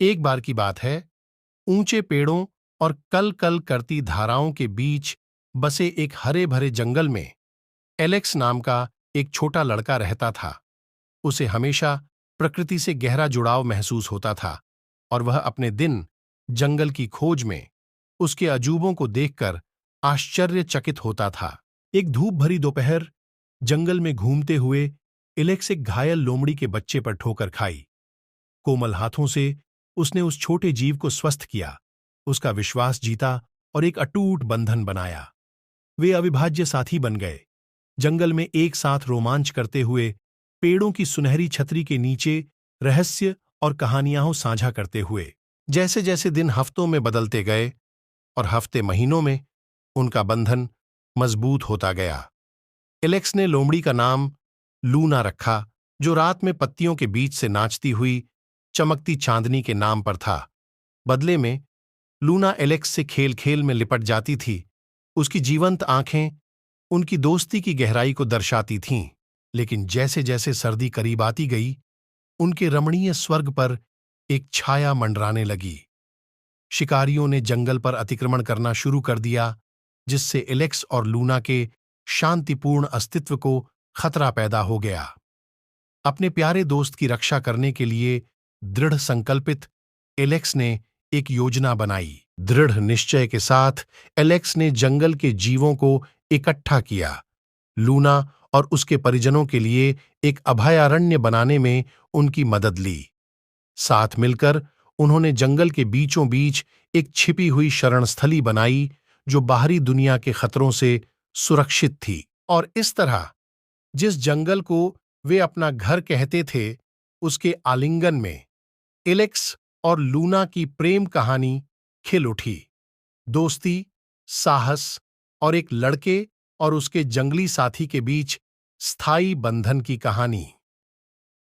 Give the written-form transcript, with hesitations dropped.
एक बार की बात है, ऊंचे पेड़ों और कल कल करती धाराओं के बीच बसे एक हरे भरे जंगल में एलेक्स नाम का एक छोटा लड़का रहता था। उसे हमेशा प्रकृति से गहरा जुड़ाव महसूस होता था और वह अपने दिन जंगल की खोज में उसके अजूबों को देखकर आश्चर्यचकित होता था। एक धूप भरी दोपहर जंगल में घूमते हुए एलेक्स एक घायल लोमड़ी के बच्चे पर ठोकर खाई। कोमल हाथों से उसने उस छोटे जीव को स्वस्थ किया, उसका विश्वास जीता और एक अटूट बंधन बनाया। वे अविभाज्य साथी बन गए, जंगल में एक साथ रोमांच करते हुए, पेड़ों की सुनहरी छतरी के नीचे रहस्य और कहानियां साझा करते हुए। जैसे जैसे दिन हफ्तों में बदलते गए और हफ्ते महीनों में, उनका बंधन मजबूत होता गया। एलेक्स ने लोमड़ी का नाम लूना रखा, जो रात में पत्तियों के बीच से नाचती हुई चमकती चांदनी के नाम पर था। बदले में लूना एलेक्स से खेल खेल में लिपट जाती थी। उसकी जीवंत आंखें उनकी दोस्ती की गहराई को दर्शाती थीं। लेकिन जैसे जैसे सर्दी करीब आती गई, उनके रमणीय स्वर्ग पर एक छाया मंडराने लगी। शिकारियों ने जंगल पर अतिक्रमण करना शुरू कर दिया, जिससे एलेक्स और लूना के शांतिपूर्ण अस्तित्व को खतरा पैदा हो गया। अपने प्यारे दोस्त की रक्षा करने के लिए दृढ़ संकल्पित एलेक्स ने एक योजना बनाई। दृढ़ निश्चय के साथ एलेक्स ने जंगल के जीवों को इकट्ठा किया, लूना और उसके परिजनों के लिए एक अभयारण्य बनाने में उनकी मदद ली। साथ मिलकर उन्होंने जंगल के बीचों बीच एक छिपी हुई शरणस्थली बनाई, जो बाहरी दुनिया के खतरों से सुरक्षित थी। और इस तरह जिस जंगल को वे अपना घर कहते थे, उसके आलिंगन में एलेक्स और लूना की प्रेम कहानी खिल उठी। दोस्ती, साहस और एक लड़के और उसके जंगली साथी के बीच स्थायी बंधन की कहानी।